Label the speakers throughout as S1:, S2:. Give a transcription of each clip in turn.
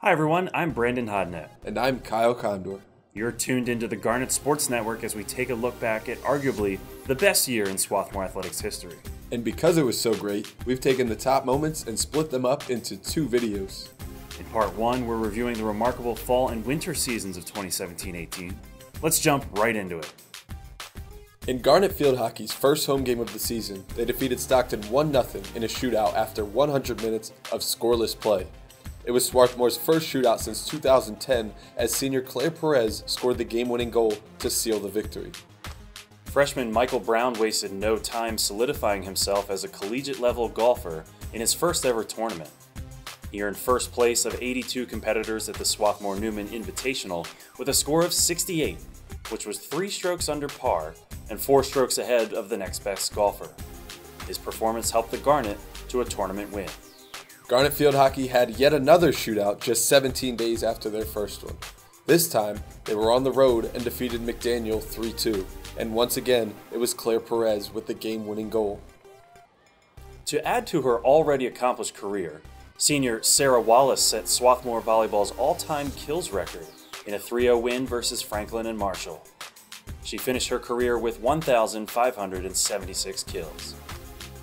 S1: Hi everyone, I'm Brandon Hodnett.
S2: And I'm Kyle Condor.
S1: You're tuned into the Garnet Sports Network as we take a look back at arguably the best year in Swarthmore Athletics history.
S2: And because it was so great, we've taken the top moments and split them up into two videos.
S1: In part one, we're reviewing the remarkable fall and winter seasons of 2017-18. Let's jump right into it.
S2: In Garnet Field Hockey's first home game of the season, they defeated Stockton 1-0 in a shootout after 100 minutes of scoreless play. It was Swarthmore's first shootout since 2010 as senior Claire Perez scored the game-winning goal to seal the victory.
S1: Freshman Michael Brown wasted no time solidifying himself as a collegiate-level golfer in his first ever tournament. He earned first place of 82 competitors at the Swarthmore Newman Invitational with a score of 68, which was 3 strokes under par and 4 strokes ahead of the next best golfer. His performance helped the Garnet to a tournament win.
S2: Garnet Field Hockey had yet another shootout just 17 days after their first one. This time, they were on the road and defeated McDaniel 3-2, and once again, it was Claire Perez with the game-winning goal.
S1: To add to her already accomplished career, senior Sarah Wallace set Swarthmore Volleyball's all-time kills record in a 3-0 win versus Franklin and Marshall. She finished her career with 1,576 kills.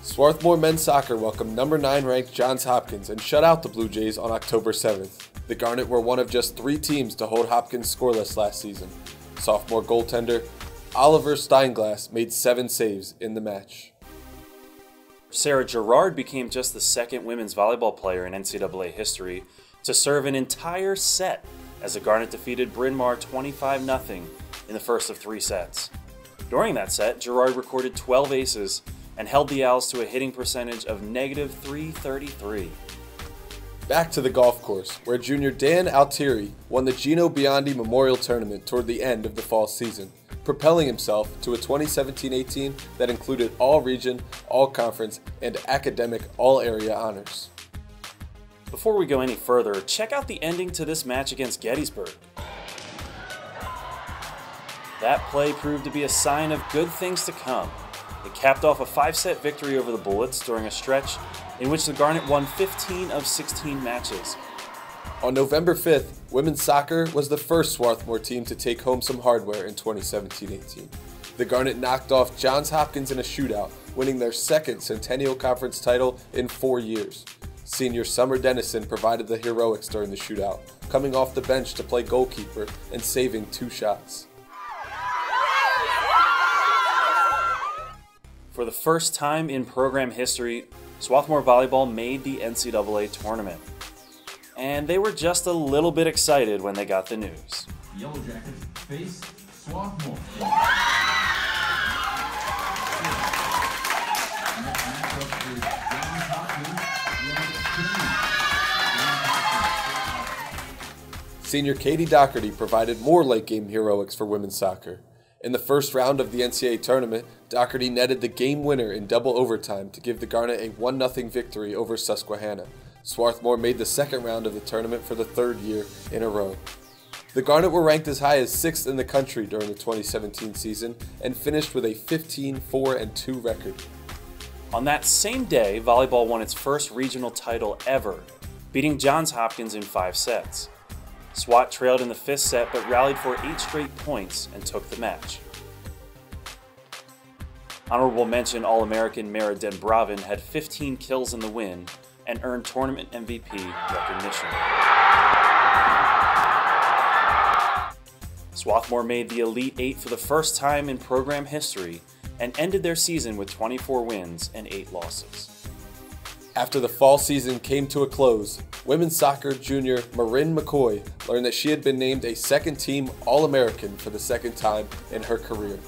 S2: Swarthmore men's soccer welcomed number 9 ranked Johns Hopkins and shut out the Blue Jays on October 7th. The Garnet were one of just 3 teams to hold Hopkins scoreless last season. Sophomore goaltender Oliver Steinglass made 7 saves in the match.
S1: Sarah Gerard became just the second women's volleyball player in NCAA history to serve an entire set as the Garnet defeated Bryn Mawr 25-0 in the first of 3 sets. During that set, Gerard recorded 12 aces and held the Owls to a hitting percentage of -333.
S2: Back to the golf course, where junior Dan Altieri won the Gino Biondi Memorial Tournament toward the end of the fall season, propelling himself to a 2017-18 that included all-region, all-conference, and academic all-area honors.
S1: Before we go any further, check out the ending to this match against Gettysburg. That play proved to be a sign of good things to come. It capped off a 5-set victory over the Bullets during a stretch in which the Garnet won 15 of 16 matches.
S2: On November 5th, women's soccer was the first Swarthmore team to take home some hardware in 2017-18. The Garnet knocked off Johns Hopkins in a shootout, winning their second Centennial Conference title in 4 years. Senior Summer Dennison provided the heroics during the shootout, coming off the bench to play goalkeeper and saving 2 shots.
S1: For the first time in program history, Swarthmore Volleyball made the NCAA tournament. And they were just a little bit excited when they got the news.
S3: Yellow Jackets face Swarthmore.
S2: Senior Katie Doherty provided more late-game heroics for women's soccer. In the first round of the NCAA tournament, Doherty netted the game winner in double overtime to give the Garnet a 1-0 victory over Susquehanna. Swarthmore made the second round of the tournament for the 3rd year in a row. The Garnet were ranked as high as 6th in the country during the 2017 season and finished with a 15-4-2 record.
S1: On that same day, volleyball won its first regional title ever, beating Johns Hopkins in 5 sets. SWAT trailed in the 5th set but rallied for 8 straight points and took the match. Honorable mention All-American Mara Denbravin had 15 kills in the win and earned tournament MVP recognition. Swarthmore made the Elite 8 for the first time in program history and ended their season with 24 wins and 8 losses.
S2: After the fall season came to a close, women's soccer junior Marin McCoy learned that she had been named a second-team All-American for the 2nd time in her career.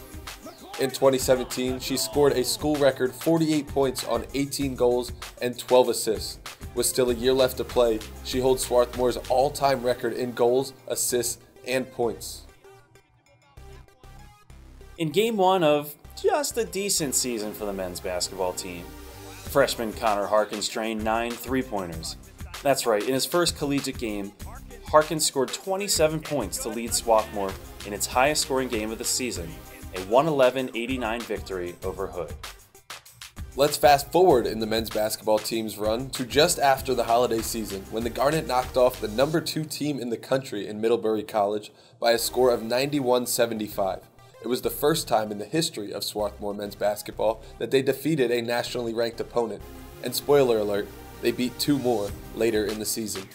S2: In 2017, she scored a school record 48 points on 18 goals and 12 assists. With still a year left to play, she holds Swarthmore's all-time record in goals, assists, and points.
S1: In Game 1 of just a decent season for the men's basketball team, freshman Connor Harkins drained 9 three-pointers. That's right, in his first collegiate game, Harkins scored 27 points to lead Swarthmore in its highest scoring game of the season, a 111-89 victory over Hood.
S2: Let's fast forward in the men's basketball team's run to just after the holiday season, when the Garnet knocked off the number 2 team in the country in Middlebury College by a score of 91-75. It was the first time in the history of Swarthmore men's basketball that they defeated a nationally ranked opponent. And spoiler alert, they beat 2 more later in the season.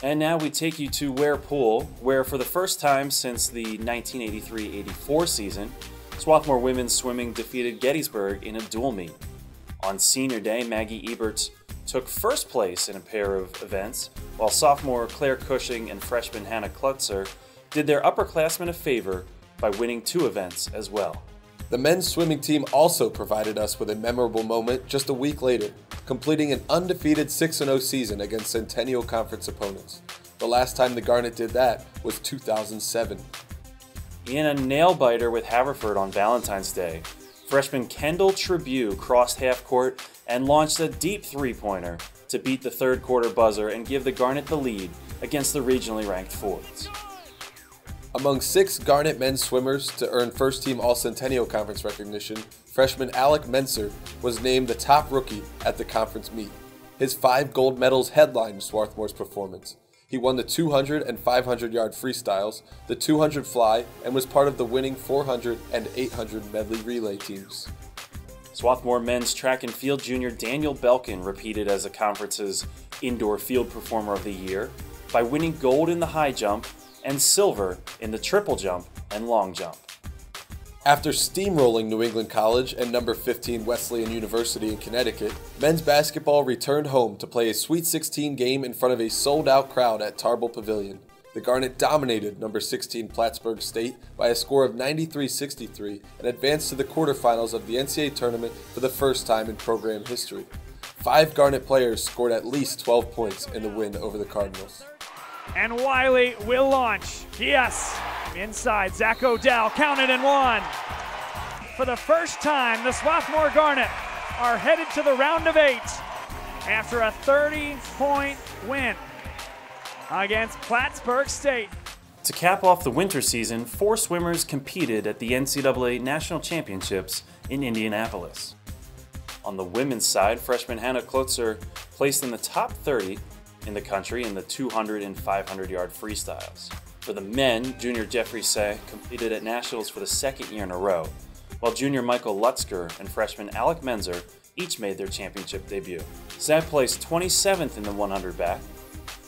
S1: And now we take you to Ware Pool, where for the first time since the 1983-84 season, Swarthmore women's swimming defeated Gettysburg in a dual meet. On senior day, Maggie Eberts took first place in a pair of events, while sophomore Claire Cushing and freshman Hannah Klutzer did their upperclassmen a favor by winning 2 events as well.
S2: The men's swimming team also provided us with a memorable moment just a week later, completing an undefeated 6-0 season against Centennial Conference opponents. The last time the Garnet did that was 2007.
S1: In a nail-biter with Haverford on Valentine's Day, freshman Kendall Tribune crossed half court and launched a deep three-pointer to beat the third quarter buzzer and give the Garnet the lead against the regionally ranked Fords.
S2: Among 6 Garnet men's swimmers to earn first-team All-Centennial Conference recognition, freshman Alec Menser was named the top rookie at the conference meet. His 5 gold medals headlined Swarthmore's performance. He won the 200 and 500-yard freestyles, the 200 fly, and was part of the winning 400 and 800 medley relay teams.
S1: Swarthmore men's track and field junior Daniel Belkin repeated as the conference's Indoor Field Performer of the Year by winning gold in the high jump and silver in the triple jump and long jump.
S2: After steamrolling New England College and number 15 Wesleyan University in Connecticut, men's basketball returned home to play a Sweet 16 game in front of a sold-out crowd at Tarbell Pavilion. The Garnet dominated number 16 Plattsburgh State by a score of 93-63 and advanced to the quarterfinals of the NCAA tournament for the first time in program history. 5 Garnet players scored at least 12 points in the win over the Cardinals.
S4: And Wiley will launch. Yes! Inside, Zach Odell counted and won. For the first time, the Swarthmore Garnet are headed to the round of 8 after a 30-point win against Plattsburgh State.
S1: To cap off the winter season, 4 swimmers competed at the NCAA National Championships in Indianapolis. On the women's side, freshman Hannah Klutzer placed in the top 30 in the country in the 200 and 500-yard freestyles. For the men, junior Jeffrey Say competed at nationals for the 2nd year in a row, while junior Michael Lutzker and freshman Alec Menser each made their championship debut. Say placed 27th in the 100 back,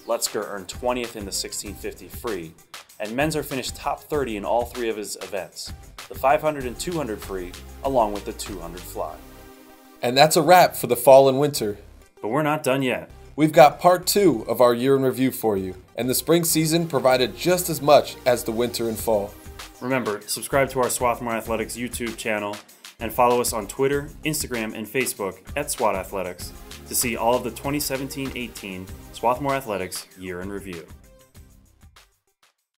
S1: Lutzker earned 20th in the 1650 free, and Menser finished top 30 in all 3 of his events, the 500 and 200 free, along with the 200 fly.
S2: And that's a wrap for the fall and winter.
S1: But we're not done yet.
S2: We've got part 2 of our year in review for you, and the spring season provided just as much as the winter and fall.
S1: Remember, subscribe to our Swarthmore Athletics YouTube channel and follow us on Twitter, Instagram, and Facebook at SWAT Athletics to see all of the 2017-18 Swarthmore Athletics Year in Review.